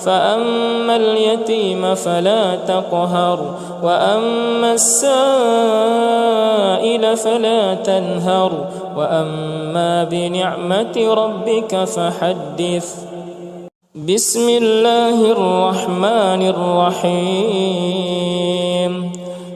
فأما اليتيم فلا تقهر وأما السائل فلا تنهر وأما بنعمة ربك فحدث. بسم الله الرحمن الرحيم.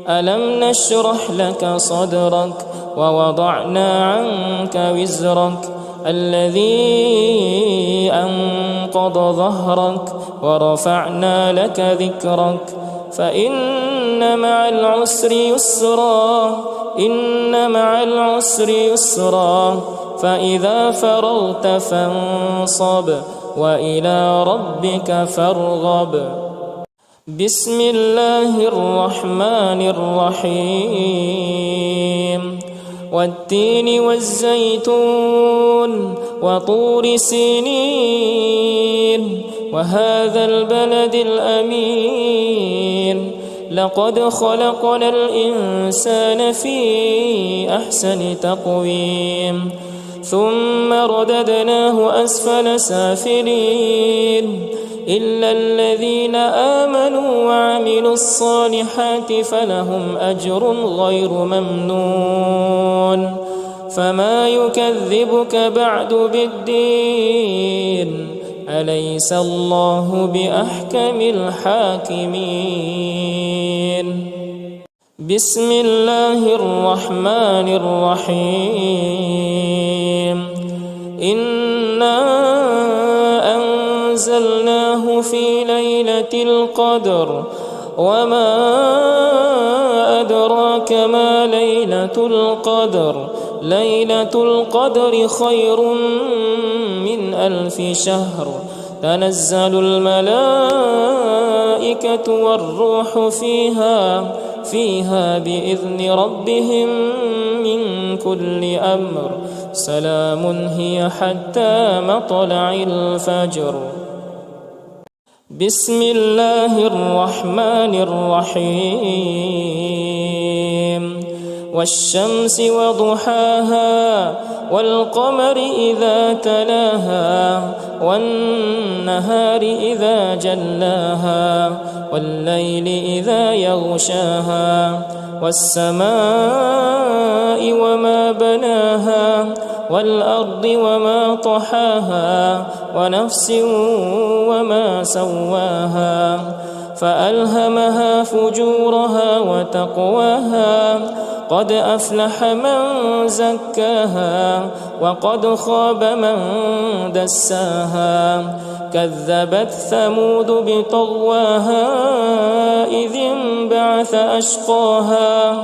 ألم نشرح لك صدرك ووضعنا عنك وزرك الذي أنقض ظهرك ورفعنا لك ذكرك فإن مع العسر يسرا إن مع العسر يسرا فإذا فرغت فانصب وإلى ربك فارغب. بسم الله الرحمن الرحيم. والتين والزيتون وطور سينين وهذا البلد الأمين لقد خلقنا الإنسان في أحسن تقويم ثم رددناه أسفل سافلين إلا الذين آمنوا وعملوا الصالحات فلهم أجر غير ممنون. فما يكذبك بعد بالدين أليس الله بأحكم الحاكمين. بسم الله الرحمن الرحيم. إنا أنزلناه في ليلة القدر وما أدراك ما ليلة القدر. ليلة القدر خير من 1000 شهر. تنزل الملائكة والروح فيها بإذن ربهم من كل أمر سلام هي حتى مطلع الفجر. بسم الله الرحمن الرحيم. والشمس وضحاها والقمر إذا تلاها والنهار إذا جلاها والليل إذا يغشاها والسماء وما بناها والأرض وما طحاها ونفس وما سواها فألهمها فجورها وتقواها قد أفلح من زكاها وقد خاب من دساها. كذبت ثمود بطغواها إذ انبعث أشقاها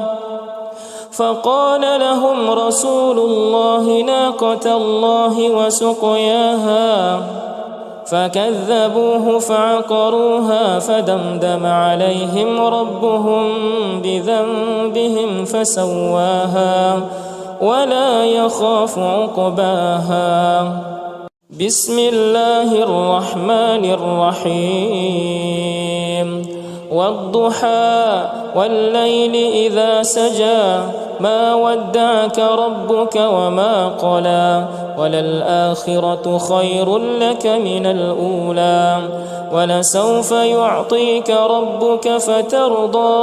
فقال لهم رسول الله ناقة الله وسقياها فكذبوه فعقروها فدمدم عليهم ربهم بذنبهم فسواها ولا يخاف عقباها. بسم الله الرحمن الرحيم. والضحى والليل إذا سجى ما ودعك ربك وما قلى وللآخرة خير لك من الأولى ولسوف يعطيك ربك فترضى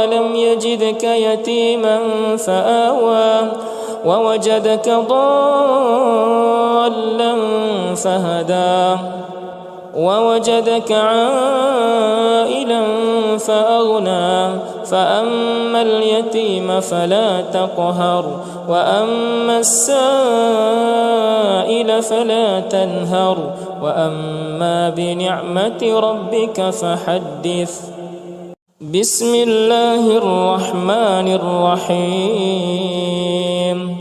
ألم يجدك يتيما فآوى ووجدك ضالا فهدى ووجدك عائلا فأغنى فأما اليتيم فلا تقهر وأما السائل فلا تنهر وأما بنعمة ربك فحدث. بسم الله الرحمن الرحيم.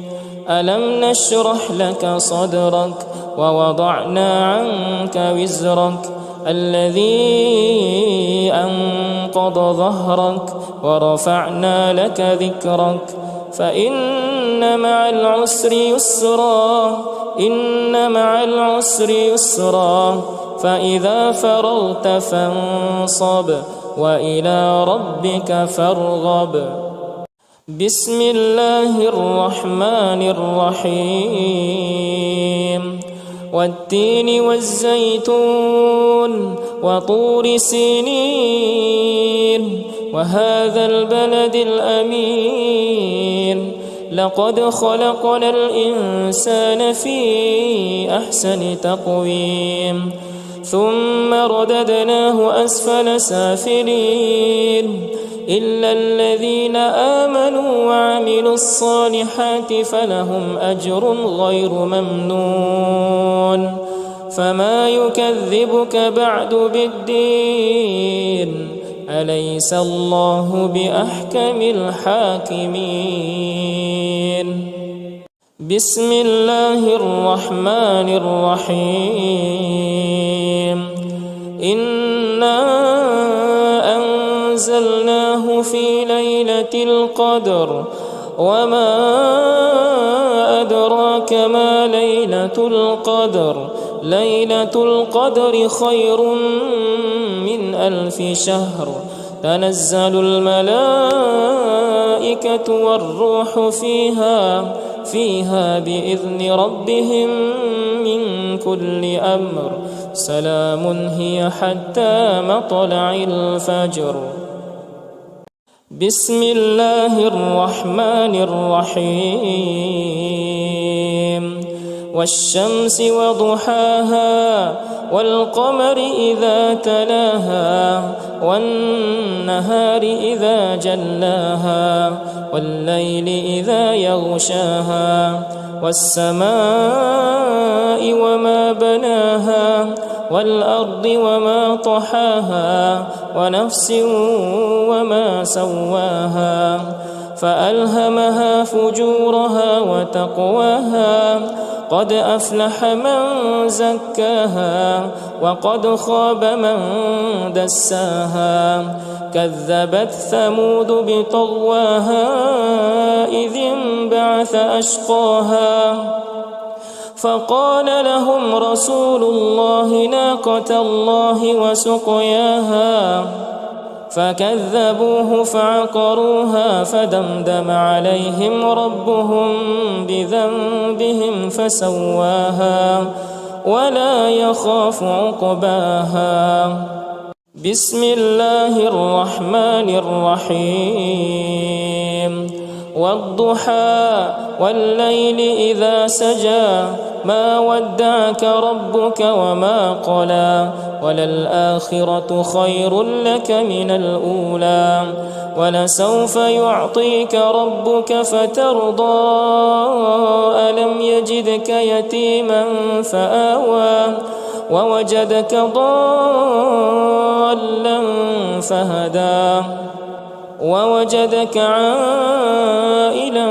ألم نشرح لك صدرك ووضعنا عنك وزرك الذي أنقض ظهرك ورفعنا لك ذكرك فإن مع العسر يسرا إن مع العسر يسرا فإذا فرغت فانصب وإلى ربك فارغب. بسم الله الرحمن الرحيم. والتين والزيتون وطور سينين وهذا البلد الأمين لقد خلقنا الإنسان في أحسن تقويم ثم رددناه أسفل سافلين إلا الذين آمنوا وعملوا الصالحات فلهم أجر غير ممنون فما يكذبك بعد بالدين أليس الله بأحكم الحاكمين بسم الله الرحمن الرحيم إنا أنزلناه في ليلة القدر وما أدراك ما ليلة القدر ليلة القدر خير من 1000 شهر تنزل الملائكة والروح فيها بإذن ربهم من كل أمر سلام هي حتى مطلع الفجر بسم الله الرحمن الرحيم والشمس وضحاها والقمر إذا تلاها والنهار إذا جلاها والليل إذا يغشاها والسماء وما بناها والأرض وما طحاها ونفس وما سواها فألهمها فجورها وتقواها قد أفلح من زكاها وقد خاب من دساها كذبت ثمود بطغواها إذ انبعث أشقاها فقال لهم رسول الله ناقة الله وسقياها فكذبوه فعقروها فدمدم عليهم ربهم بذنبهم فسواها ولا يخاف عقباها بسم الله الرحمن الرحيم والضحى والليل إذا سجى ما ودعك ربك وما قلى وللآخرة خير لك من الأولى ولسوف يعطيك ربك فترضى ألم يجدك يتيما فآوى ووجدك ضالا فهدى ووجدك عائلا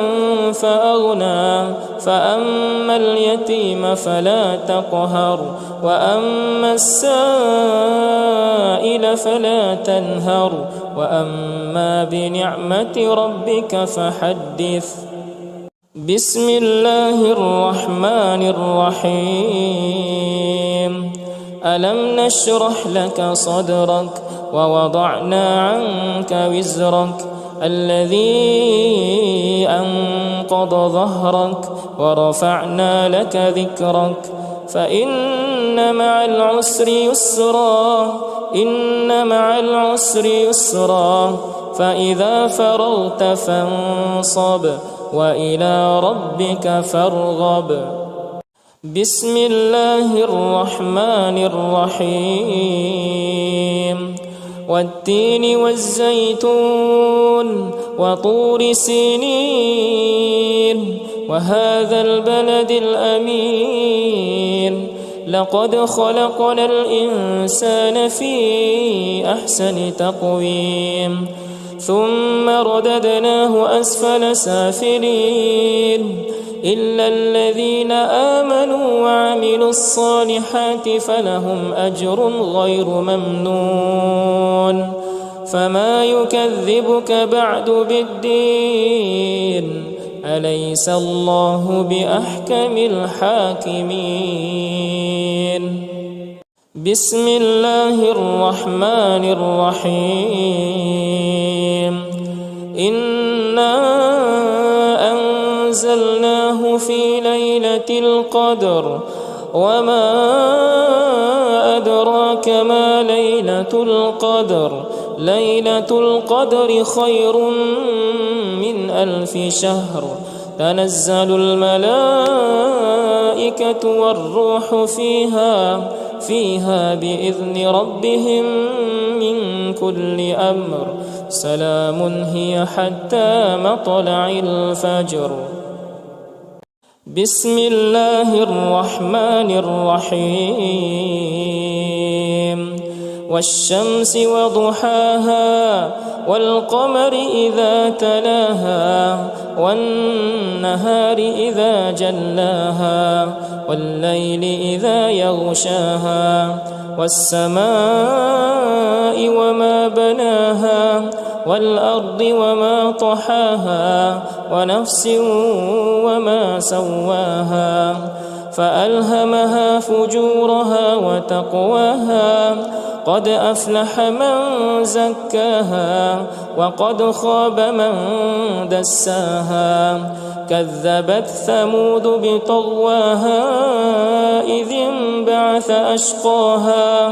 فأغنى فأما اليتيم فلا تقهر وأما السائل فلا تنهر وأما بنعمة ربك فحدث بسم الله الرحمن الرحيم ألم نشرح لك صدرك ووضعنا عنك وزرك الذي أنقض ظهرك ورفعنا لك ذكرك فإن مع العسر يسرا إن مع العسر يسرا فإذا فرغت فانصب وإلى ربك فارغب بسم الله الرحمن الرحيم والتين والزيتون وطور سينين وهذا البلد الأمين لقد خلقنا الإنسان في أحسن تقويم ثم رددناه أسفل سافلين إلا الذين آمنوا وعملوا الصالحات فلهم أجر غير ممنون فما يكذبك بعد بالدين أليس الله بأحكم الحاكمين بسم الله الرحمن الرحيم إنا أنزلناه في ليلة القدر وما أدراك ما ليلة القدر ليلة القدر خير من 1000 شهر تنزل الملائكة والروح فيها بإذن ربهم من كل أمر سلام هي حتى مطلع الفجر. بسم الله الرحمن الرحيم. والشمس وضحاها والقمر إذا تلاها والنهار إذا جلاها والليل إذا يغشاها والسماء وما بناها والأرض وما طحاها ونفس وما سواها فألهمها فجورها وتقواها قد أفلح من زكاها وقد خاب من دساها كذبت ثمود بطغواها إذ انبعث أشقاها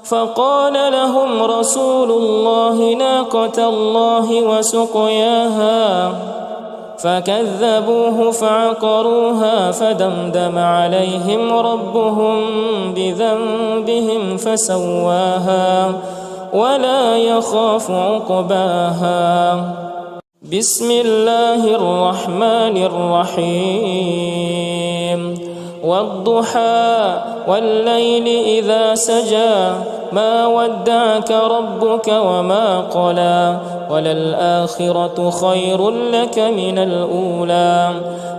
فقال لهم رسول الله ناقة الله وسقياها فكذبوه فعقروها فدمدم عليهم ربهم بذنبهم فسواها ولا يخاف عقباها. بسم الله الرحمن الرحيم. والضحى والليل إذا سجى ما ودعك ربك وما قلى وللآخرة خير لك من الأولى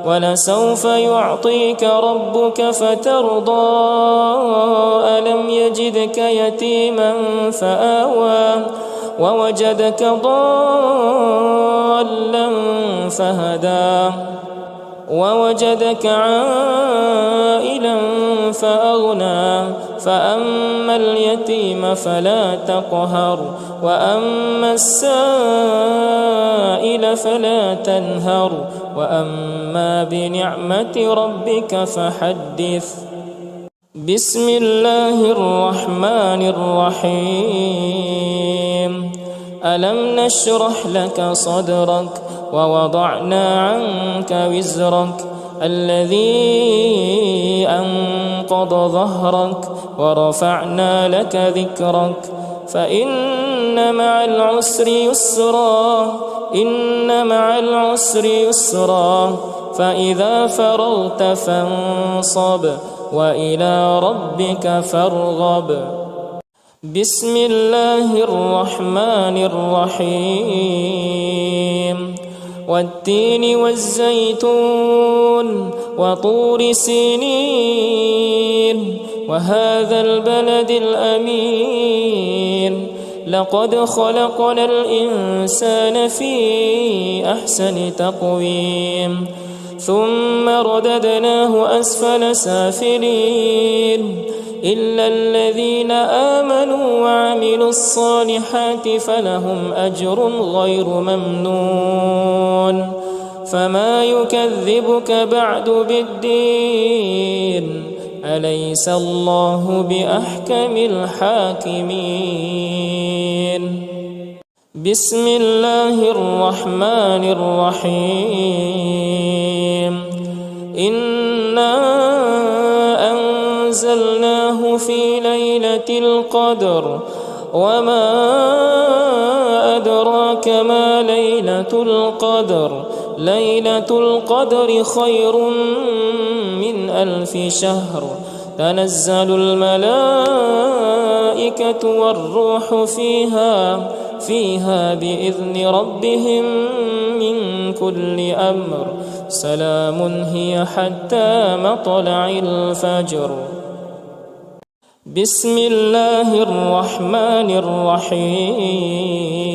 ولسوف يعطيك ربك فترضى ألم يجدك يتيما فآوى ووجدك ضالا فهدى ووجدك عائلا فأغنى فأما اليتيم فلا تقهر وأما السائل فلا تنهر وأما بنعمة ربك فحدث. بسم الله الرحمن الرحيم. ألم نشرح لك صدرك ووضعنا عنك وزرك الذي أنقض ظهرك ورفعنا لك ذكرك فإن مع العسر يسرا إن مع العسر يسرا فإذا فرغت فانصب وإلى ربك فارغب. بسم الله الرحمن الرحيم. والتين والزيتون وطور سينين وهذا البلد الأمين لقد خلقنا الإنسان في أحسن تقويم ثم رددناه أسفل سافلين إلا الذين آمنوا وعملوا الصالحات فلهم أجر غير ممنون فما يكذبك بعد بالدين أليس الله بأحكم الحاكمين. بسم الله الرحمن الرحيم. إنا أنزلناه في ليلة القدر وما أدراك ما ليلة القدر ليلة القدر خير من 1000 شهر تنزل الملائكة والروح فيها بإذن ربهم من كل أمر سلام هي حتى مطلع الفجر. بسم الله الرحمن الرحيم.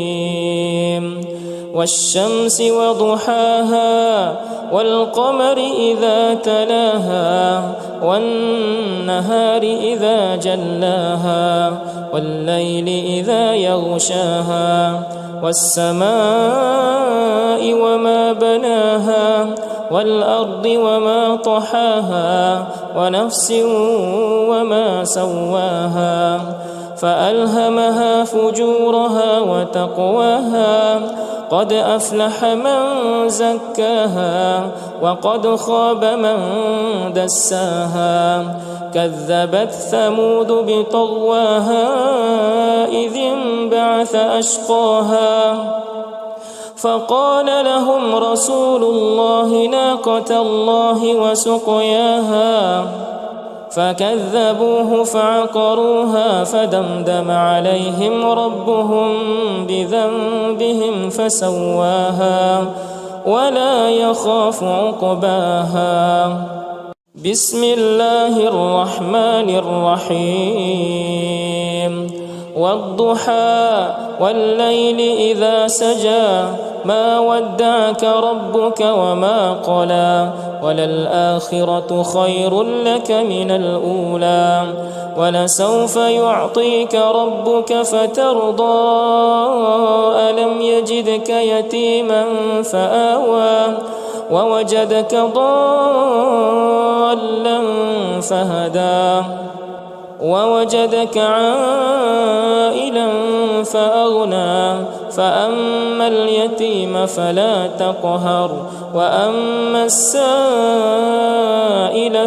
والشمس وضحاها والقمر إذا تلاها والنهار إذا جلاها والليل إذا يغشاها والسماء وما بناها والأرض وما طحاها ونفس وما سواها فألهمها فجورها وتقواها قد أفلح من زكاها وقد خاب من دساها كذبت ثمود بطغواها إذ انبعث أشقاها فقال لهم رسول الله ناقة الله وسقياها فكذبوه فعقروها فدمدم عليهم ربهم بذنبهم فسواها ولا يخاف عقباها بسم الله الرحمن الرحيم والضحى والليل إذا سجى ما ودعك ربك وما قلى وللآخرة خير لك من الأولى ولسوف يعطيك ربك فترضى ألم يجدك يتيما فآوى ووجدك ضالا فهدى ووجدك عائلا فأغنى فأما اليتيم فلا تقهر وأما السائل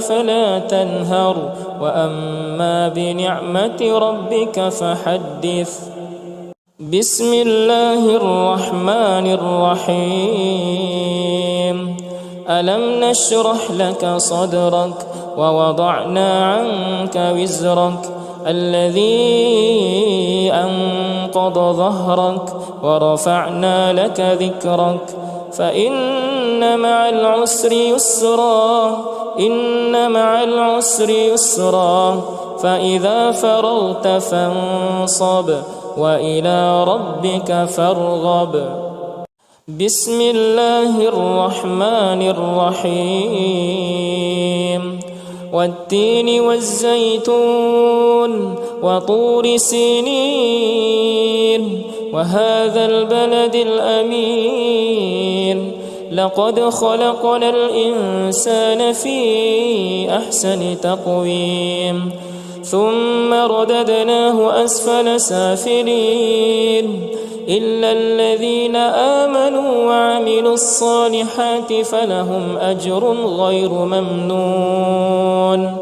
فلا تنهر وأما بنعمة ربك فحدث بسم الله الرحمن الرحيم ألم نشرح لك صدرك ووضعنا عنك وزرك الذي أنقض ظهرك ورفعنا لك ذكرك فإن مع العسر يسرا إن مع العسر يسرا فإذا فرغت فانصب وإلى ربك فارغب بسم الله الرحمن الرحيم والتين والزيتون وطور سينين وهذا البلد الأمين لقد خلقنا الإنسان في أحسن تقويم ثم رددناه أسفل سافلين إلا الذين آمنوا وعملوا الصالحات فلهم أجر غير ممنون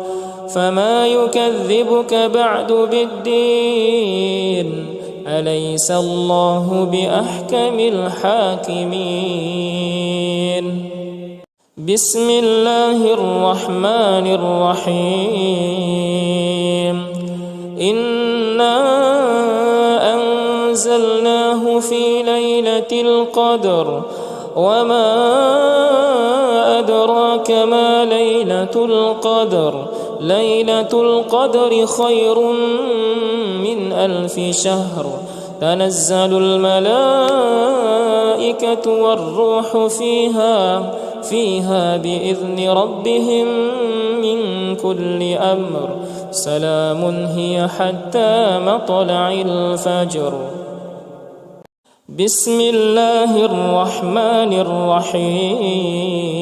فما يكذبك بعد بالدين أليس الله بأحكم الحاكمين بسم الله الرحمن الرحيم إنا أنزلناه في ليلة القدر وما أدراك ما ليلة القدر ليلة القدر خير من 1000 شهر تنزل الملائكة والروح فيها بإذن ربهم من كل أمر سلام هي حتى مطلع الفجر بسم الله الرحمن الرحيم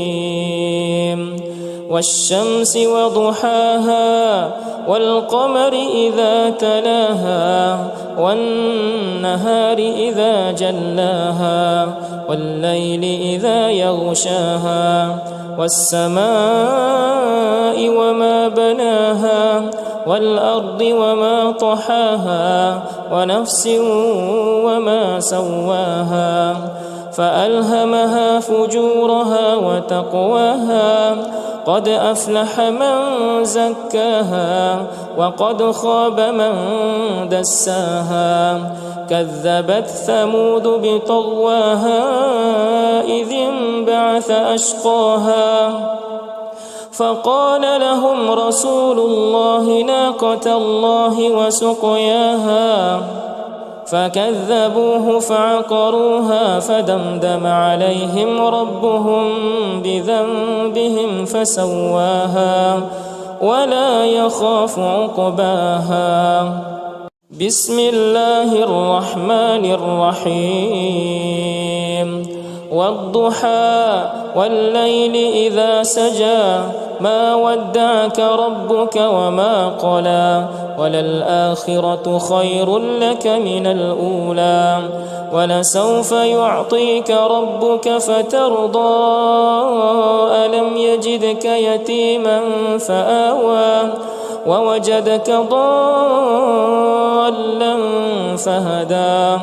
والشمس وضحاها والقمر إذا تلاها والنهار إذا جلاها والليل إذا يغشاها والسماء وما بناها والأرض وما طحاها ونفس وما سواها فألهمها فجورها وتقواها قد أفلح من زكاها وقد خاب من دساها كذبت ثمود بطغواها إذ انبعث أشقاها فقال لهم رسول الله ناقة الله وسقياها فكذبوه فعقروها فدمدم عليهم ربهم بذنبهم فسواها ولا يخاف عقباها بسم الله الرحمن الرحيم والضحى والليل إذا سجى ما ودعك ربك وما قلى وللآخرة خير لك من الأولى ولسوف يعطيك ربك فترضى ألم يجدك يتيما فآوى ووجدك ضالا فهدى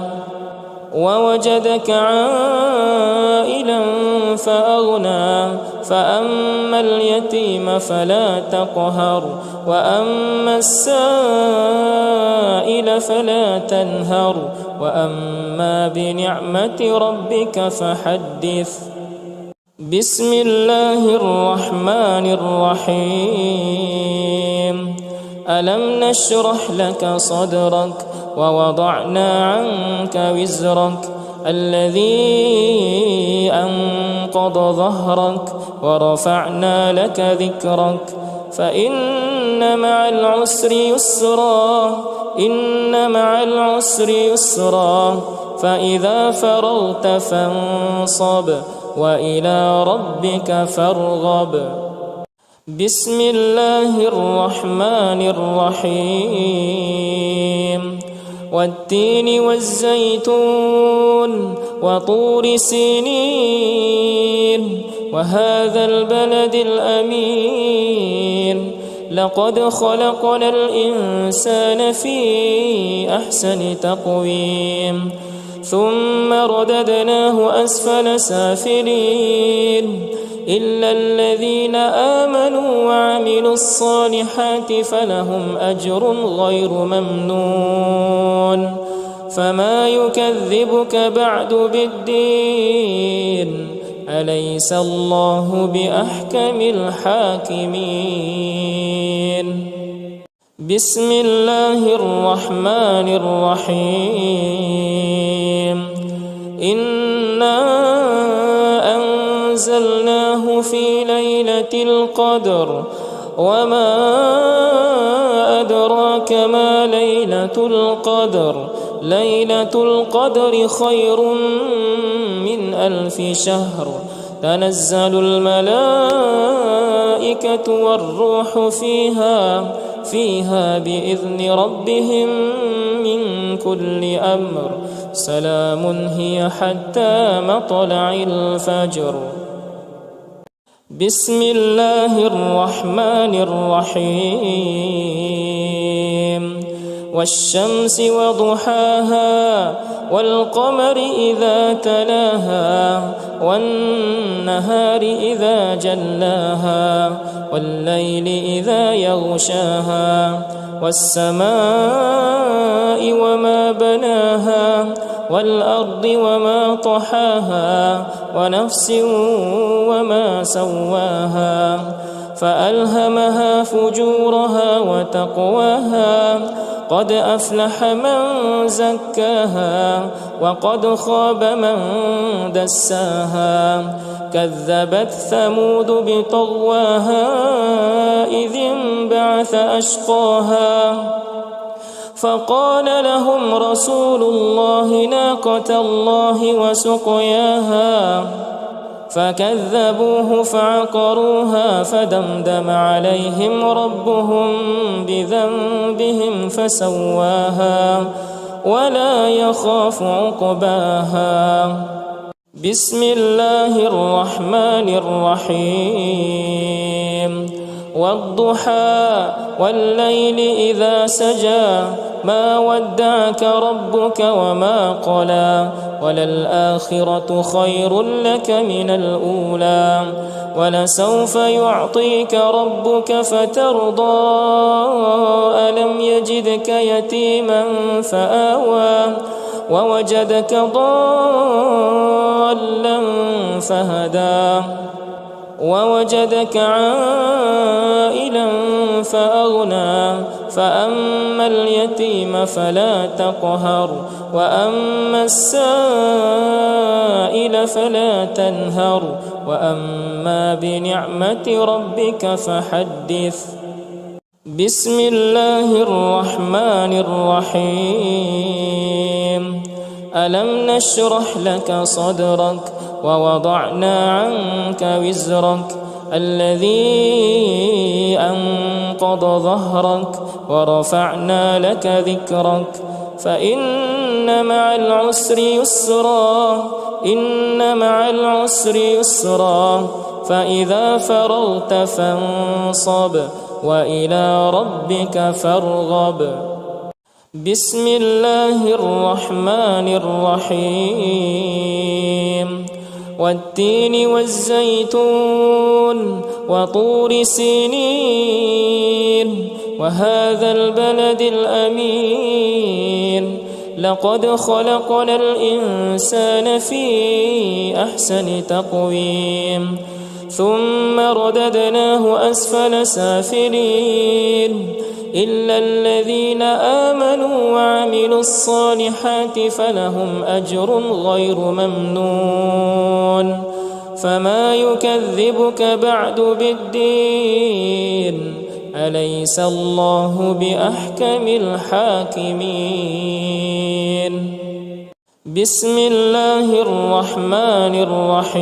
ووجدك عائلا فأغنى فأما اليتيم فلا تقهر وأما السائل فلا تنهر وأما بنعمة ربك فحدث. بسم الله الرحمن الرحيم. ألم نشرح لك صدرك ووضعنا عنك وزرك الذي أنقض ظهرك ورفعنا لك ذكرك فإن مع العسر يسرا إن مع العسر يسرا فإذا فرغت فانصب وإلى ربك فارغب. بسم الله الرحمن الرحيم. والتين والزيتون وطور سينين وهذا البلد الأمين لقد خلقنا الإنسان في أحسن تقويم ثم رددناه أسفل سافلين إلا الذين آمنوا وعملوا الصالحات فلهم أجر غير ممنون فما يكذبك بعد بالدين أليس الله بأحكم الحاكمين. بسم الله الرحمن الرحيم. إنا أنزلناه في ليلة القدر وما أدراك ما ليلة القدر ليلة القدر خير من 1000 شهر تنزل الملائكة والروح فيها بإذن ربهم من كل أمر سلام هي حتى مطلع الفجر. بسم الله الرحمن الرحيم. والشمس وضحاها والقمر إذا تلاها والنهار إذا جلاها والليل إذا يغشاها والسماء وما بناها والأرض وما طحاها ونفس وما سواها فألهمها فجورها وتقواها قد أفلح من زكاها وقد خاب من دساها كذبت ثمود بطغواها إذ انبعث أشقاها فقال لهم رسول الله ناقة الله وسقياها فكذبوه فعقروها فدمدم عليهم ربهم بذنبهم فسواها ولا يخاف عقباها. بسم الله الرحمن الرحيم. والضحى والليل إذا سجى ما ودعك ربك وما قلى وللآخرة خير لك من الأولى ولسوف يعطيك ربك فترضى ألم يجدك يتيما فآوى ووجدك ضالا فهدى ووجدك عائلا فأغنى فأما اليتيم فلا تقهر وأما السائل فلا تنهر وأما بنعمة ربك فحدث. بسم الله الرحمن الرحيم. ألم نشرح لك صدرك ووضعنا عنك وزرك الذي أنقض ظهرك ورفعنا لك ذكرك فإن مع العسر يسرا إن مع العسر يسرا فإذا فرغت فانصب وإلى ربك فارغب. بسم الله الرحمن الرحيم والتين والزيتون وطور سينين وهذا البلد الأمين لقد خلقنا الإنسان في أحسن تقويم ثم رددناه أسفل سافلين إلا الذين آمنوا وعملوا الصالحات فلهم أجر غير ممنون فما يكذبك بعد بالدين أليس الله بأحكم الحاكمين. بسم الله الرحمن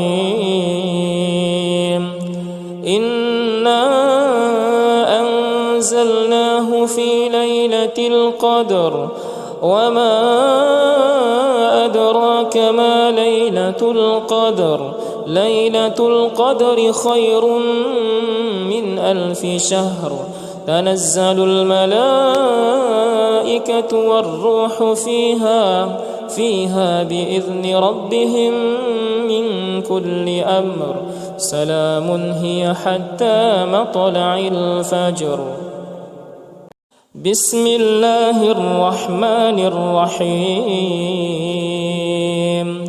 الرحيم إنا أنزلناه في ليلة القدر وما أدراك ما ليلة القدر ليلة القدر خير من 1000 شهر تنزل الملائكة والروح فيها بإذن ربهم من كل أمر سلام هي حتى مطلع الفجر. بسم الله الرحمن الرحيم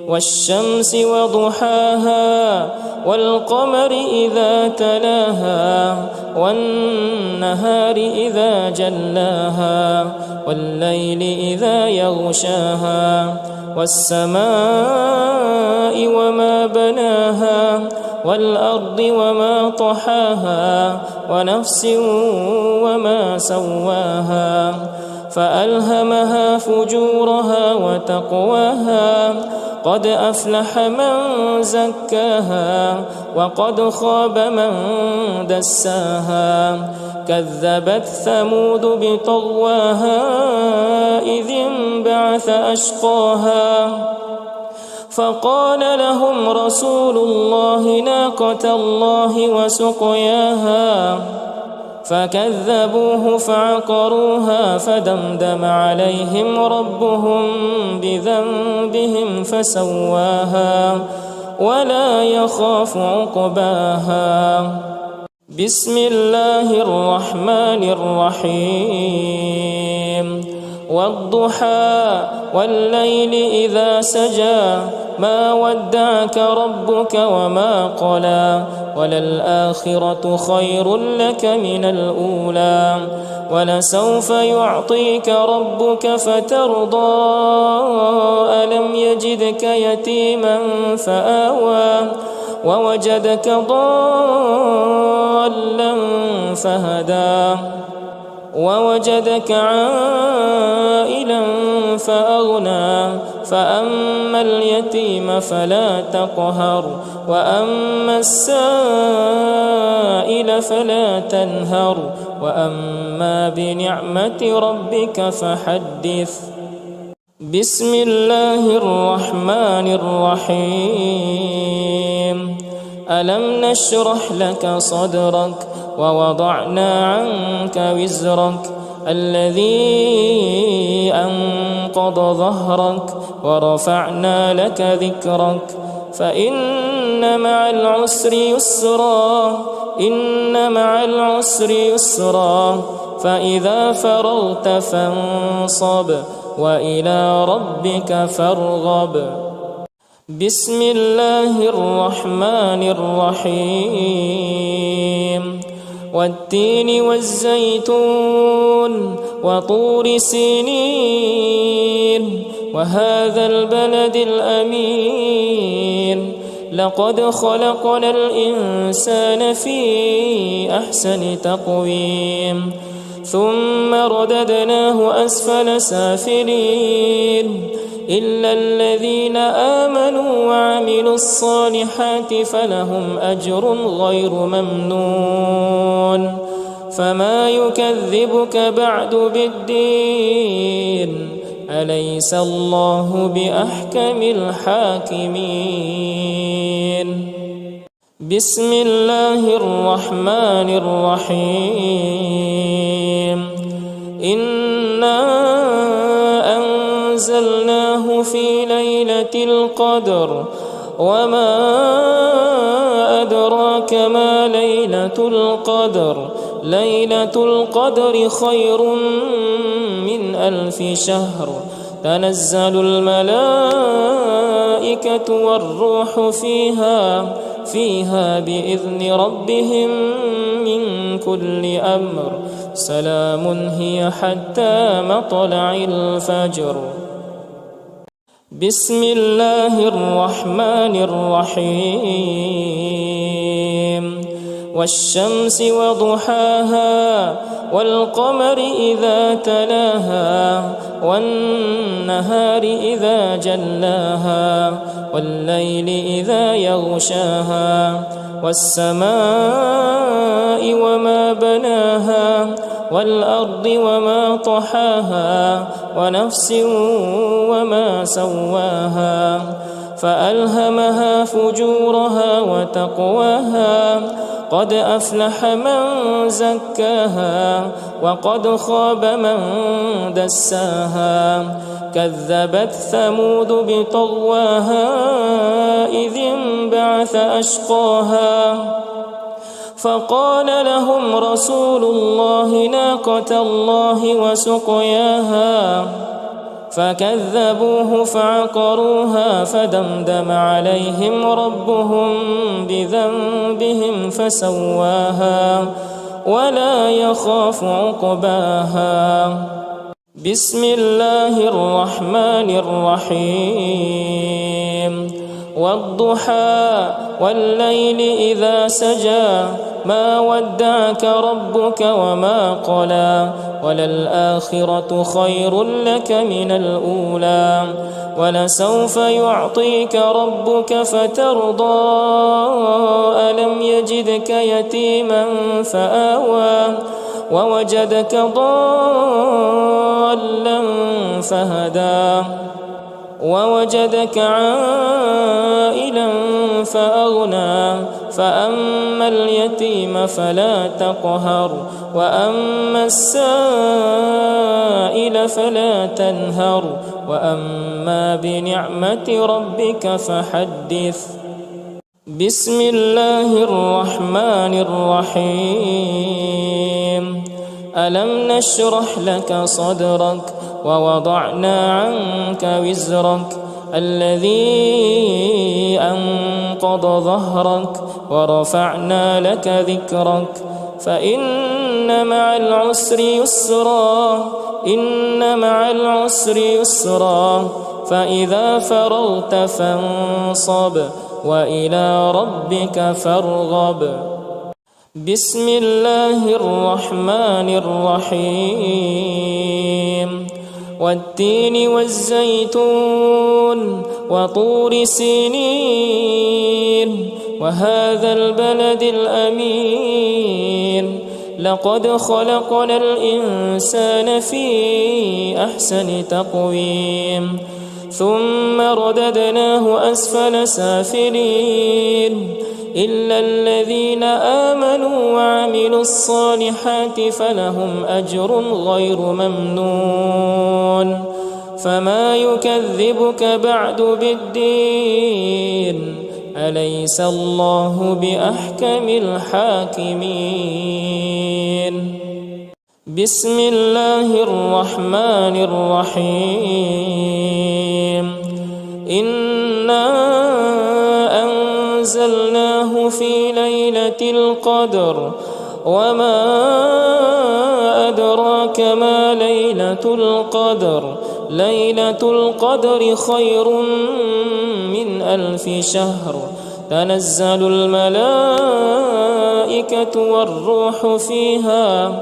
والشمس وضحاها والقمر إذا تلاها والنهار إذا جلاها والليل إذا يغشاها والسماء وما بناها والأرض وما طحاها ونفس وما سواها فألهمها فجورها وتقواها قد أفلح من زكاها وقد خاب من دساها كذبت ثمود بطغواها إذ انبعث أشقاها فقال لهم رسول الله ناقة الله وسقياها فكذبوه فعقروها فدمدم عليهم ربهم بذنبهم فسواها ولا يخاف عقباها. بسم الله الرحمن الرحيم والضحى والليل إذا سجى ما ودعك ربك وما قلى وللآخرة خير لك من الأولى ولسوف يعطيك ربك فترضى ألم يجدك يتيما فآوى ووجدك ضالا فهدى ووجدك عائلا فأغنى فأما اليتيم فلا تقهر وأما السائل فلا تنهر وأما بنعمة ربك فحدث. بسم الله الرحمن الرحيم ألم نشرح لك صدرك ووضعنا عنك وزرك الذي أنقض ظهرك ورفعنا لك ذكرك فإن مع العسر يسرا إن مع العسر يسرا فإذا فرغت فانصب وإلى ربك فارغب. بسم الله الرحمن الرحيم والتين والزيتون وطور سينين وهذا البلد الأمين لقد خلقنا الإنسان في أحسن تقويم ثم رددناه أسفل سافلين إلا الذين آمنوا وعملوا الصالحات فلهم أجر غير ممنون فما يكذبك بعد بالدين أليس الله بأحكم الحاكمين بسم الله الرحمن الرحيم إنا أنزلناه في ليلة القدر وما أدراك ما ليلة القدر ليلة القدر خير من 1000 شهر تنزل الملائكة والروح فيها بإذن ربهم من كل أمر سلام هي حتى مطلع الفجر بسم الله الرحمن الرحيم والشمس وضحاها والقمر إذا تلاها والنهار إذا جلاها والليل إذا يغشاها والسماء وما بناها والأرض وما طحاها ونفس وما سواها فألهمها فجورها وتقواها قد أفلح من زكاها وقد خاب من دساها كذبت ثمود بطغواها إذ انبعث أشقاها فقال لهم رسول الله ناقة الله وسقياها فكذبوه فعقروها فدمدم عليهم ربهم بذنبهم فسواها ولا يخاف عقباها بسم الله الرحمن الرحيم والضحى والليل إذا سجى ما ودعك ربك وما قلى وللآخرة خير لك من الأولى ولسوف يعطيك ربك فترضى ألم يجدك يتيما فآوى ووجدك ضالا فهدى ووجدك عائلا فأغنى فأما اليتيم فلا تقهر وأما السائل فلا تنهر وأما بنعمة ربك فحدث بسم الله الرحمن الرحيم ألم نشرح لك صدرك ووضعنا عنك وزرك الذي أنقض ظهرك ورفعنا لك ذكرك فإن مع العسر يسرا إن مع العسر يسرا فإذا فرغت فانصب وإلى ربك فارغب بسم الله الرحمن الرحيم والتين والزيتون وطور سينين وهذا البلد الأمين لقد خلقنا الإنسان في أحسن تقويم ثم رددناه أسفل سافلين إلا الذين آمنوا وعملوا الصالحات فلهم أجر غير ممنون فما يكذبك بعد بالدين أليس الله بأحكم الحاكمين بسم الله الرحمن الرحيم إنا أنزلناه في ليلة القدر وما أدراك ما ليلة القدر ليلة القدر خير من 1000 شهر تنزل الملائكة والروح فيها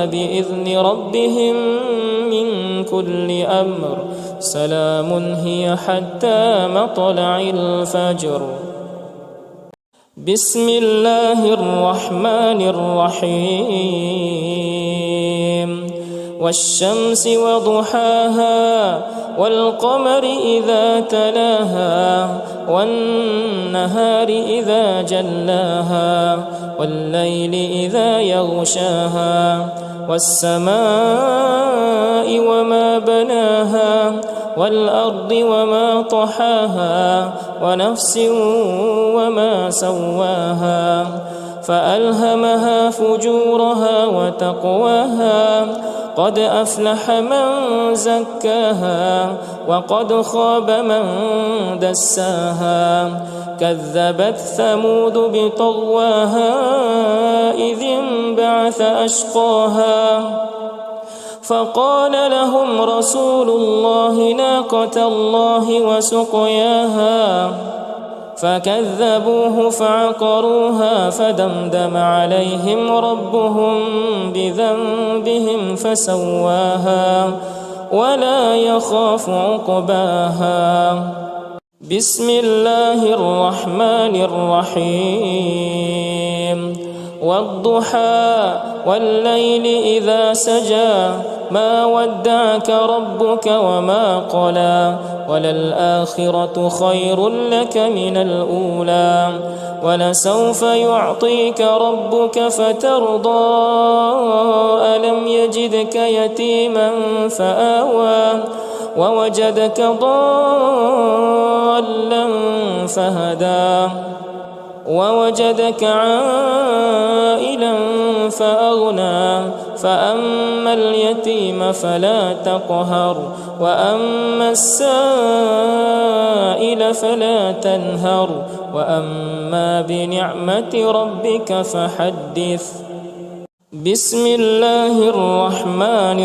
بإذن ربهم من كل أمر سلام هي حتى مطلع الفجر. بسم الله الرحمن الرحيم والشمس وضحاها والقمر إذا تلاها والنهار إذا جلاها والليل إذا يغشاها والسماء وما بناها والأرض وما طحاها ونفس وما سواها فألهمها فجورها وتقواها قد أفلح من زكاها وقد خاب من دساها كذبت ثمود بطغواها إذ انبعث أشقاها فقال لهم رسول الله ناقة الله وسقياها فكذبوه فعقروها فدمدم عليهم ربهم بذنبهم فسواها ولا يخاف عقباها. بسم الله الرحمن الرحيم والضحى والليل إذا سجى ما ودعك ربك وما قلى وللآخرة خير لك من الأولى ولسوف يعطيك ربك فترضى ألم يجدك يتيما فآوى ووجدك ضالا فهدى ووجدك عائلا فأغنى فأما اليتيم فلا تقهر وأما السائل فلا تنهر وأما بنعمة ربك فحدث. بسم الله الرحمن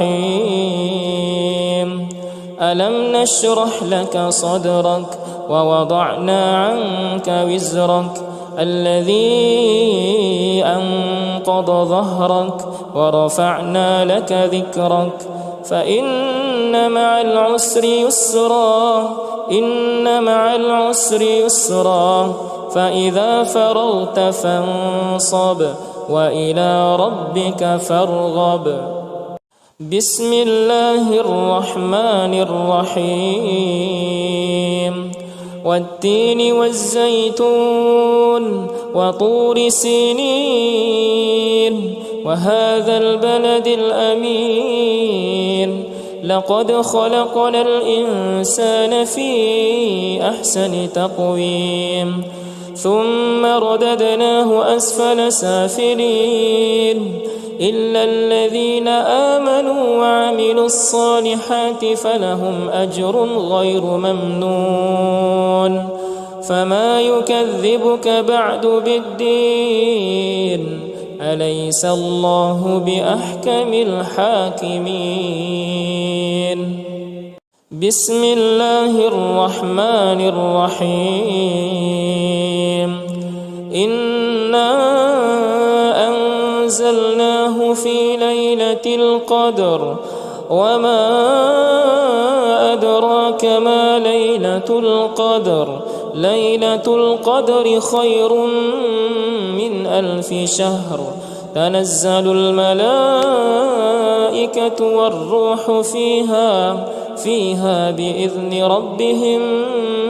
الرحيم ألم نشرح لك صدرك ووضعنا عنك وزرك الذي أنقض ظهرك ورفعنا لك ذكرك فإن مع العسر يسرا إن مع العسر يسرا فإذا فرغت فانصب وإلى ربك فارغب. بسم الله الرحمن الرحيم والتين والزيتون وطور سينين وهذا البلد الأمين لقد خلقنا الإنسان في أحسن تقويم ثم رددناه أسفل سافلين إلا الذين آمنوا وعملوا الصالحات فلهم أجر غير ممنون فما يكذبك بعد بالدين أليس الله بأحكم الحاكمين. بسم الله الرحمن الرحيم إنا أنزلناه في ليلة القدر وما أدراك ما ليلة القدر ليلة القدر خير من 1000 شهر تنزل الملائكة والروح فيها بإذن ربهم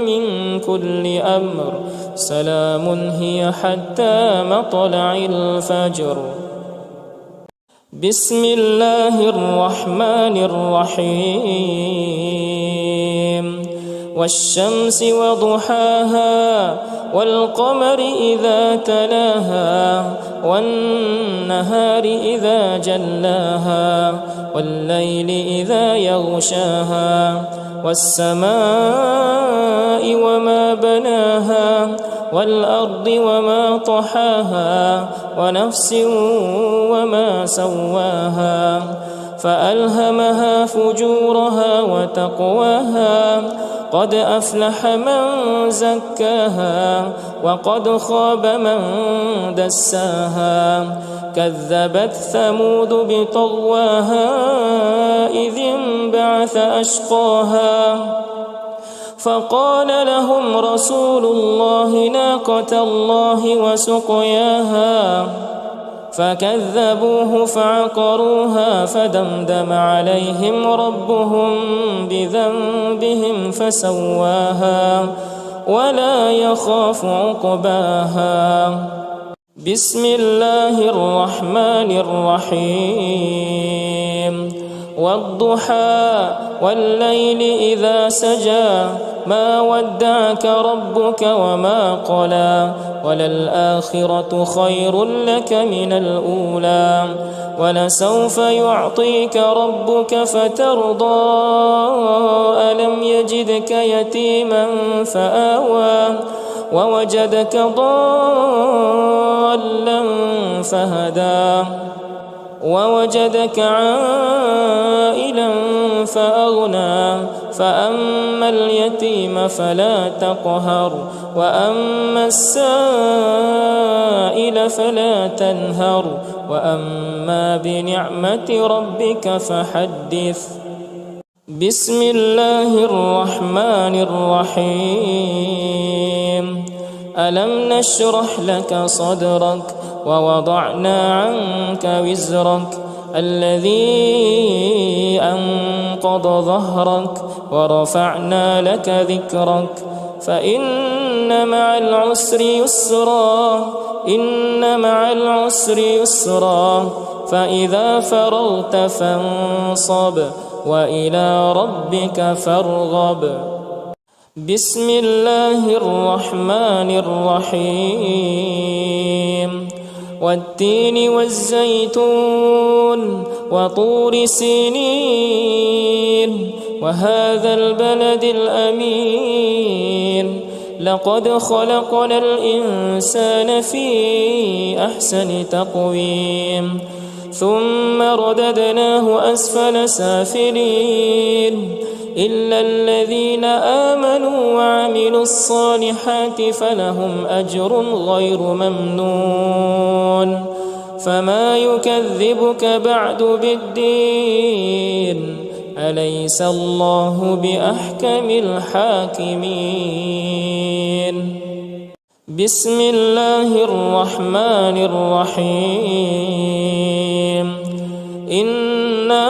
من كل أمر سلام هي حتى مطلع الفجر. بسم الله الرحمن الرحيم والشمس وضحاها والقمر إذا تلاها والنهار إذا جلاها والليل إذا يغشاها والسماء وما بناها والأرض وما طحاها ونفس وما سواها فألهمها فجورها وتقواها قد أفلح من زكاها وقد خاب من دساها كذبت ثمود بطغواها إذ بعث أشقاها فقال لهم رسول الله ناقة الله وسقياها فكذبوه فعقروها فدمدم عليهم ربهم بذنبهم فسواها ولا يخاف عقباها. بسم الله الرحمن الرحيم. والضحى والليل إذا سجى ما ودعك ربك وما قلى وللآخرة خير لك من الأولى ولسوف يعطيك ربك فترضى ألم يجدك يتيما فآوى ووجدك ضالا فهدى ووجدك عائلا فأغنى فأما اليتيم فلا تقهر وأما السائل فلا تنهر وأما بنعمة ربك فحدث. بسم الله الرحمن الرحيم. ألم نشرح لك صدرك ووضعنا عنك وزرك الذي أنقض ظهرك ورفعنا لك ذكرك فإن مع العسر يسرا إن مع العسر يسرا فإذا فرغت فانصب وإلى ربك فارغب. بسم الله الرحمن الرحيم. والتين والزيتون وطور سينين وهذا البلد الأمين لقد خلقنا الإنسان في أحسن تقويم ثم رددناه أسفل سافلين إلا الذين آمنوا وعملوا الصالحات فلهم أجر غير ممنون. فما يكذبك بعد بالدين أليس الله بأحكم الحاكمين. بسم الله الرحمن الرحيم. إنا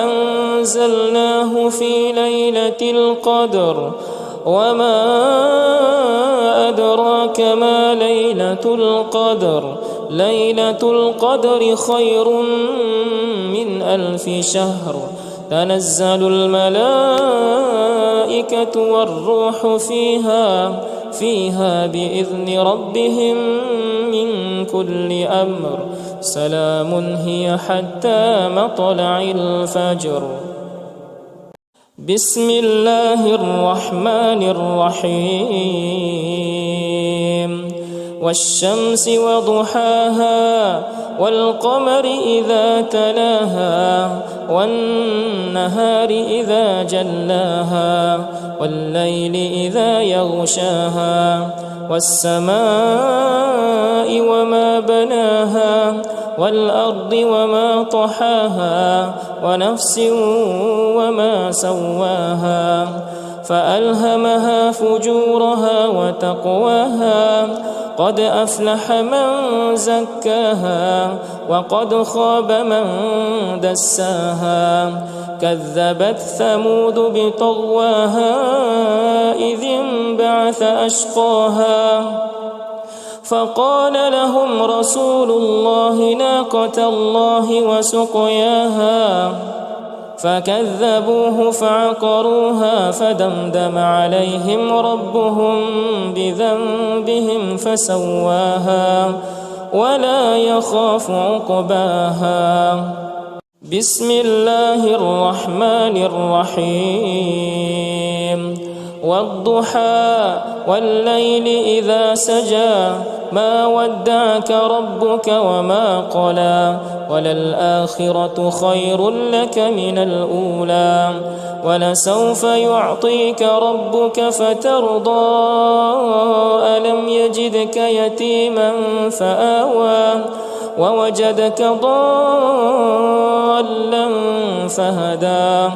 أنزلناه في ليلة القدر وما أدراك ما ليلة القدر ليلة القدر خير من 1000 شهر تنزل الملائكة والروح فيها بإذن ربهم من كل أمر سلام هي حتى مطلع الفجر. بسم الله الرحمن الرحيم. والشمس وضحاها والقمر إذا تلاها والنهار إذا جلاها والليل إذا يغشاها والسماء وما بناها والأرض وما طحاها ونفس وما سواها فألهمها فجورها وتقواها قد أفلح من زكاها وقد خاب من دساها كذبت ثمود بطغواها إذ انبعث أشقاها فقال لهم رسول الله ناقة الله وسقياها فكذبوه فعقروها فدمدم عليهم ربهم بذنبهم فسواها ولا يخاف عقباها. بسم الله الرحمن الرحيم. والضحى والليل إذا سجى ما ودعك ربك وما قلى وللآخرة خير لك من الأولى ولسوف يعطيك ربك فترضى ألم يجدك يتيما فآوى ووجدك ضالا فهدى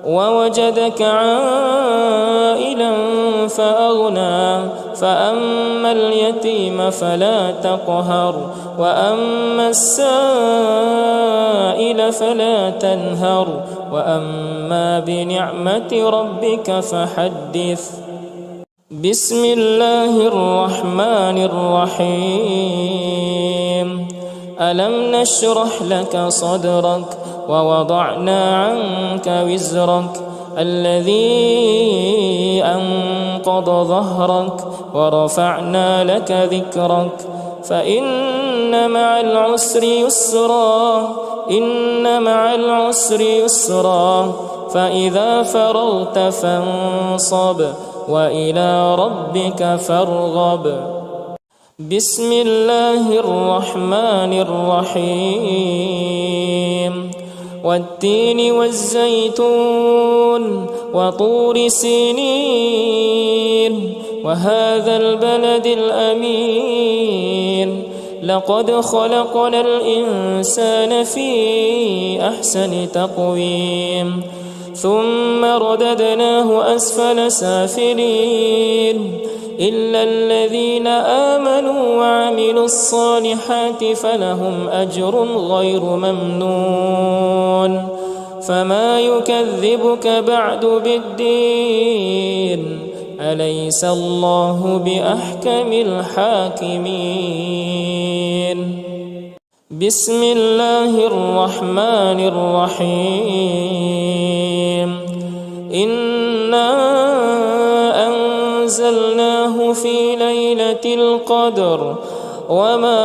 ووجدك عائلا فأغنى فأما اليتيم فلا تقهر وأما السائل فلا تنهر وأما بنعمة ربك فحدث. بسم الله الرحمن الرحيم. ألم نشرح لك صدرك ووضعنا عنك وزرك الذي أنقض ظهرك ورفعنا لك ذكرك فإن مع العسر يسرا إن مع العسر يسرا فإذا فرغت فانصب وإلى ربك فارغب. بسم الله الرحمن الرحيم. والتين والزيتون وطور سينين وهذا البلد الأمين لقد خلقنا الإنسان في أحسن تقويم ثم رددناه أسفل سافلين إلا الذين آمنوا وعملوا الصالحات فلهم أجر غير ممنون. فما يكذبك بعد بالدين أليس الله بأحكم الحاكمين. بسم الله الرحمن الرحيم. إنا أنزلناه في ليلة القدر وما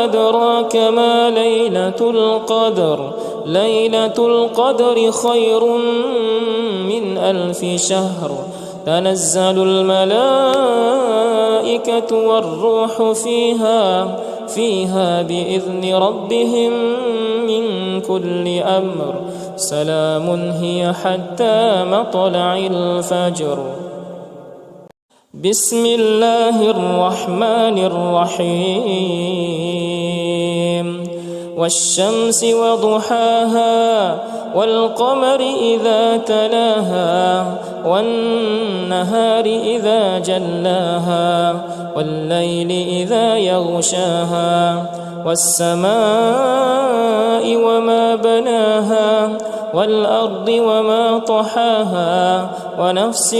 أدراك ما ليلة القدر ليلة القدر خير من 1000 شهر تنزل الملائكة والروح فيها بإذن ربهم من كل أمر سلام هي حتى مطلع الفجر. بسم الله الرحمن الرحيم. والشمس وضحاها والقمر إذا تلاها والنهار إذا جلاها والليل إذا يغشاها والسماء وما بناها والأرض وما طحاها ونفس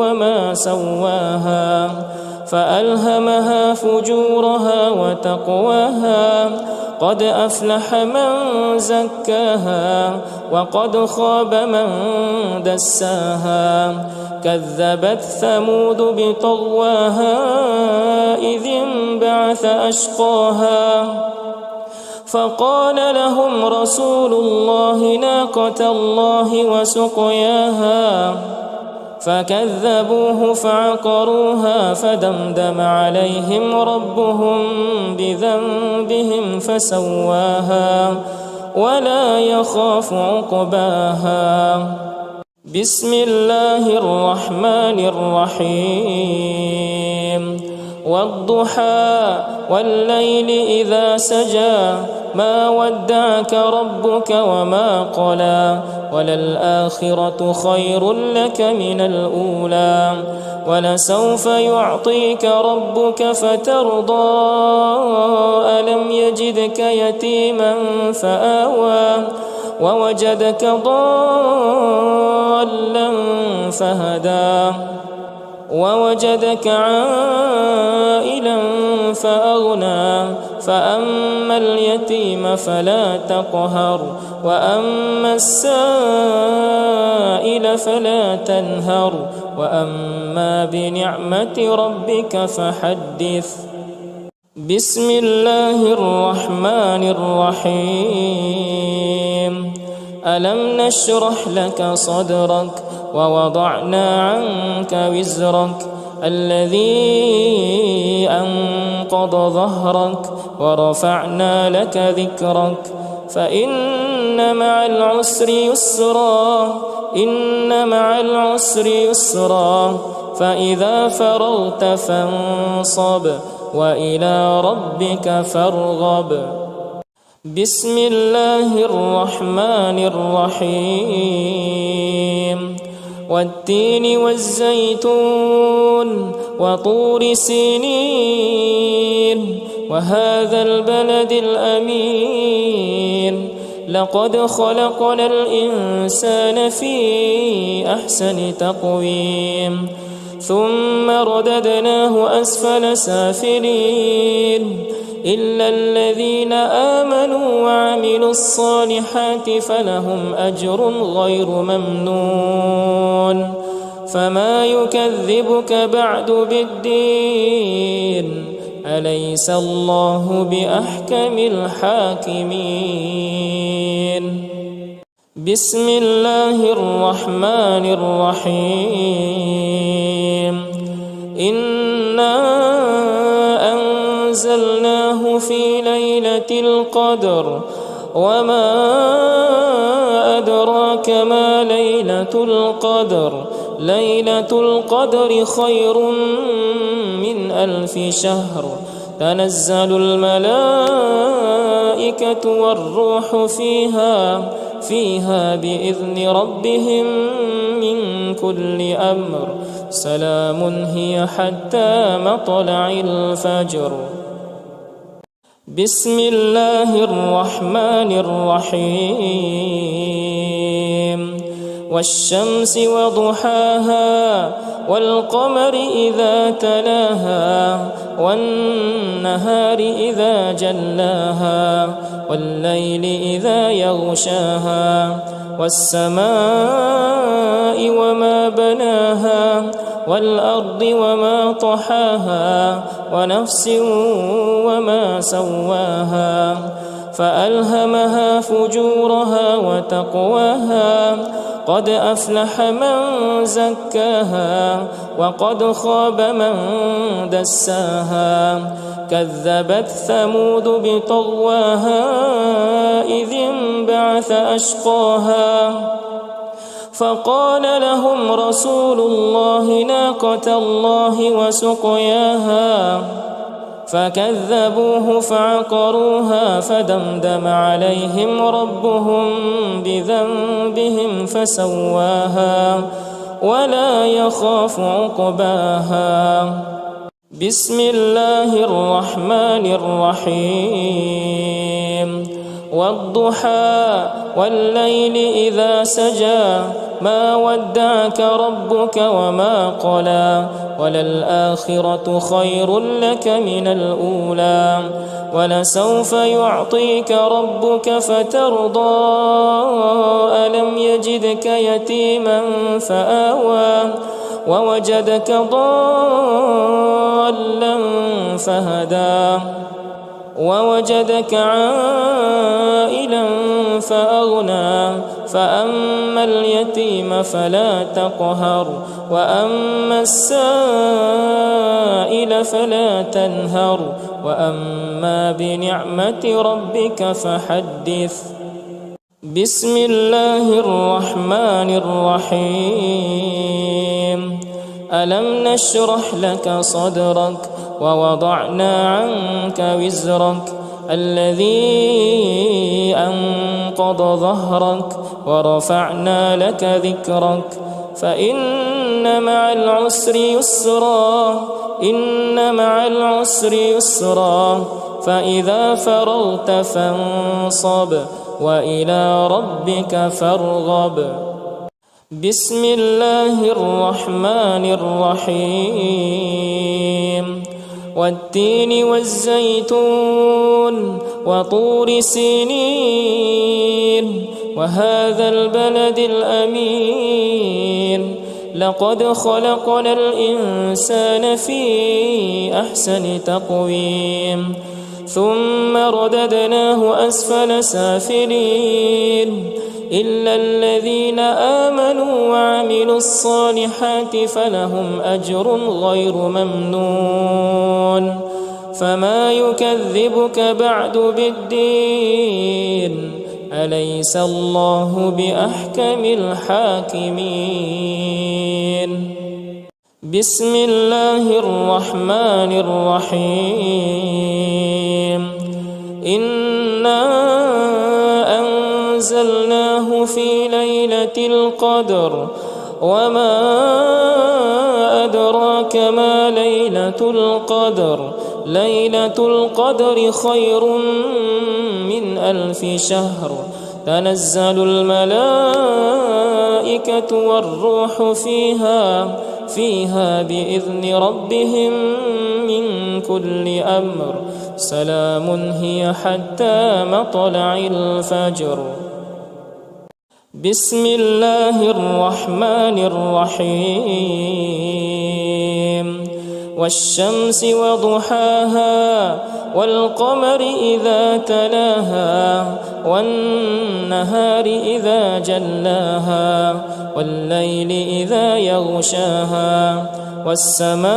وما سواها فألهمها فجورها وتقواها قد أفلح من زكاها وقد خاب من دساها كذبت ثمود بطغواها إذ انبعث أشقاها فقال لهم رسول الله ناقة الله وسقياها فكذبوه فعقروها فدمدم عليهم ربهم بذنبهم فسواها ولا يخاف عقباها. بسم الله الرحمن الرحيم. والضحى والليل إذا سجى ما ودعك ربك وما قلى وللآخرة خير لك من الأولى ولسوف يعطيك ربك فترضى ألم يجدك يتيما فآوى ووجدك ضالا فهدى ووجدك عائلا فأغنى فأما اليتيم فلا تقهر وأما السائل فلا تنهر وأما بنعمة ربك فحدث. بسم الله الرحمن الرحيم. ألم نشرح لك صدرك ووضعنا عنك وزرك الذي أنقض ظهرك ورفعنا لك ذكرك فإن مع العسر يسرا إن مع العسر يسرا فإذا فرغت فانصب وإلى ربك فارغب. بسم الله الرحمن الرحيم. والتين والزيتون وطور سينين وهذا البلد الأمين لقد خلقنا الإنسان في أحسن تقويم ثم رددناه أسفل سافلين إلا الذين آمنوا وعملوا الصالحات فلهم أجر غير ممنون. فما يكذبك بعد بالدين أليس الله بأحكم الحاكمين. بسم الله الرحمن الرحيم. إنا أنزلناه في ليلة القدر وما أدراك ما ليلة القدر. ليلة القدر خير من 1000 شهر. تنزل الملائكة والروح فيها بإذن ربهم من كل أمر. سلام هي حتى مطلع الفجر. بسم الله الرحمن الرحيم. والشمس وضحاها والقمر إذا تلاها والنهار إذا جلاها والليل إذا يغشاها والسماء وما بناها والأرض وما طحاها ونفس وما سواها فألهمها فجورها وتقواها. قد أفلح من زكاها وقد خاب من دساها. كذبت ثمود بطغواها إذ انبعث أشقاها فقال لهم رسول الله ناقة الله وسقياها فكذبوه فعقروها فدمدم عليهم ربهم بذنبهم فسواها ولا يخاف عقباها. بسم الله الرحمن الرحيم. والضحى والليل إذا سجى ما ودعك ربك وما قلى وللآخرة خير لك من الأولى ولسوف يعطيك ربك فترضى. ألم يجدك يتيما فآوى ووجدك ضالا فهدى ووجدك عائلا فأغنى. فأما اليتيم فلا تقهر وأما السائل فلا تنهر وأما بنعمة ربك فحدث. بسم الله الرحمن الرحيم. ألم نشرح لك صدرك ووضعنا عنك وزرك الذي أنقض ظهرك ورفعنا لك ذكرك فإن مع العسر يسرا. إن مع العسر يسرا فإذا فرغت فانصب وإلى ربك فارغب. بسم الله الرحمن الرحيم. والتين والزيتون وطور سينين وهذا البلد الأمين لقد خلقنا الإنسان في أحسن تقويم ثم رددناه أسفل سافلين إلا الذين آمنوا وعملوا الصالحات فلهم أجر غير ممنون. فما يكذبك بعد بالدين أليس الله بأحكم الحاكمين. بسم الله الرحمن الرحيم إنا أنزلناه في ليلة القدر وما أدراك ما ليلة القدر ليلة القدر خير من 1000 شهر تنزل الملائكة والروح فيها بإذن ربهم من كل أمر سلام هي حتى مطلع الفجر. بسم الله الرحمن الرحيم والشمس وضحاها والقمر إذا تلاها والنهار إذا جلاها والليل إذا يغشاها والسماء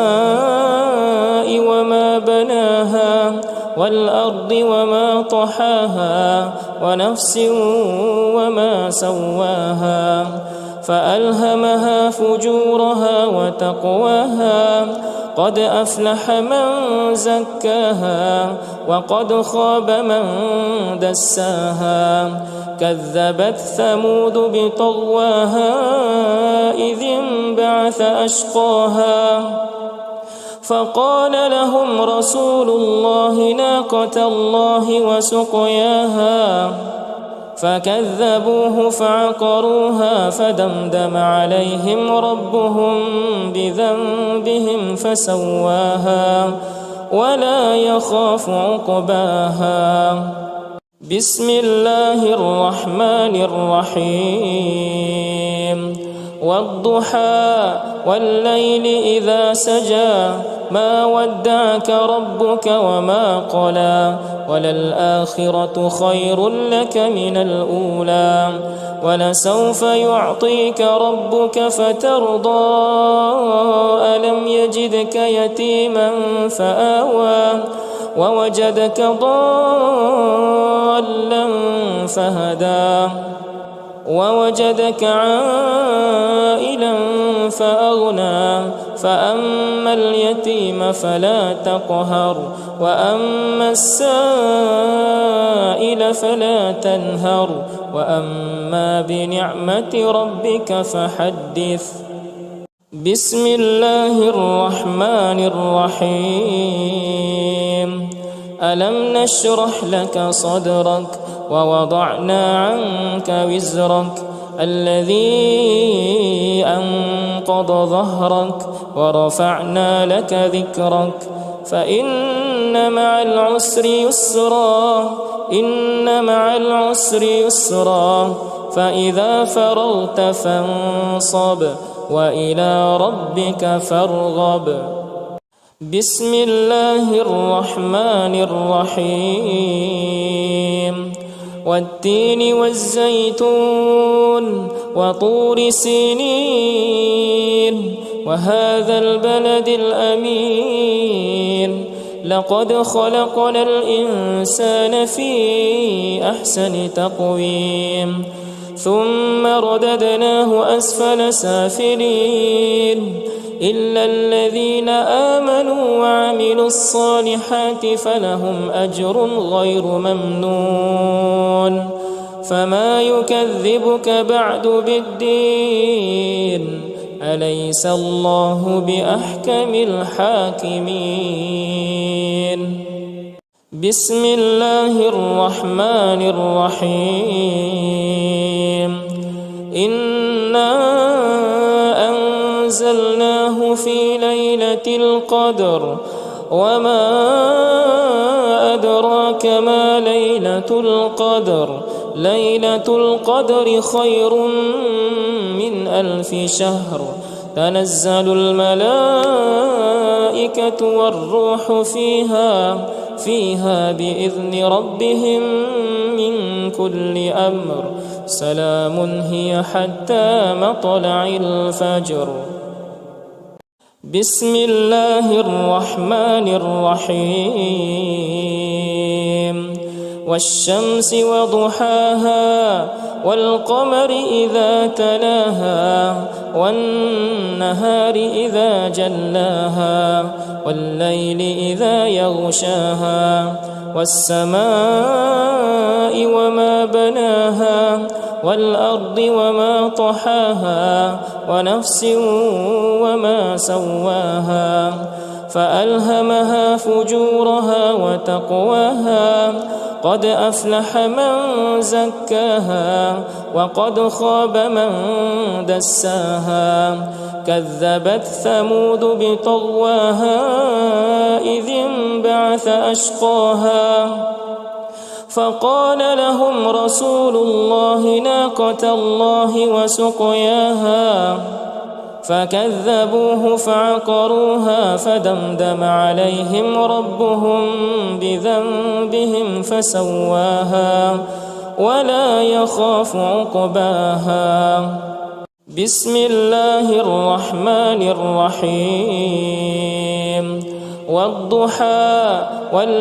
وما بناها والأرض وما طحاها ونفس وما سواها فألهمها فجورها وتقواها قد أفلح من زكاها وقد خاب من دساها كذبت ثمود بطغواها إذ انبعث أشقاها فقال لهم رسول الله ناقة الله وسقياها فكذبوه فعقروها فدمدم عليهم ربهم بذنبهم فسواها ولا يخاف عقباها. بسم الله الرحمن الرحيم والضحى والليل إذا سجى ما ودعك ربك وما قلى وللآخرة خير لك من الأولى ولسوف يعطيك ربك فترضى ألم يجدك يتيما فآوى ووجدك ضالا فهدى ووجدك عائلا فأغنى فأما اليتيم فلا تقهر وأما السائل فلا تنهر وأما بنعمة ربك فحدث. بسم الله الرحمن الرحيم ألم نشرح لك صدرك ووضعنا عنك وزرك الذي أنقض ظهرك ورفعنا لك ذكرك فإن مع العسر يسرا إن مع العسر يسرا فإذا فرغت فانصب وإلى ربك فارغب. بسم الله الرحمن الرحيم والتين والزيتون وطور سينين وهذا البلد الأمين لقد خلقنا الإنسان في أحسن تقويم ثم رددناه أسفل سافلين إلا الذين آمنوا وعملوا الصالحات فلهم أجر غير ممنون فما يكذبك بعد بالدين أليس الله بأحكم الحاكمين. بسم الله الرحمن الرحيم إنا أنزلناه في ليلة القدر وما أدراك ما ليلة القدر ليلة القدر خير من 1000 شهر تنزل الملائكة والروح فيها بإذن ربهم من كل أمر سلام هي حتى مطلع الفجر. بسم الله الرحمن الرحيم والشمس وضحاها والقمر إذا تلاها والنهار إذا جلاها والليل إذا يغشاها والسماء وما بناها والأرض وما طحاها ونفس وما سواها فألهمها فجورها وتقواها قد أفلح من زكاها وقد خاب من دساها كذبت ثمود بطغواها إذ انبعث أشقاها فقال لهم رسول الله ناقة الله وسقياها فكذبوه فعقروها فدمدم عليهم ربهم بذنبهم فسواها ولا يخاف عقباها. بسم الله الرحمن الرحيم والضحى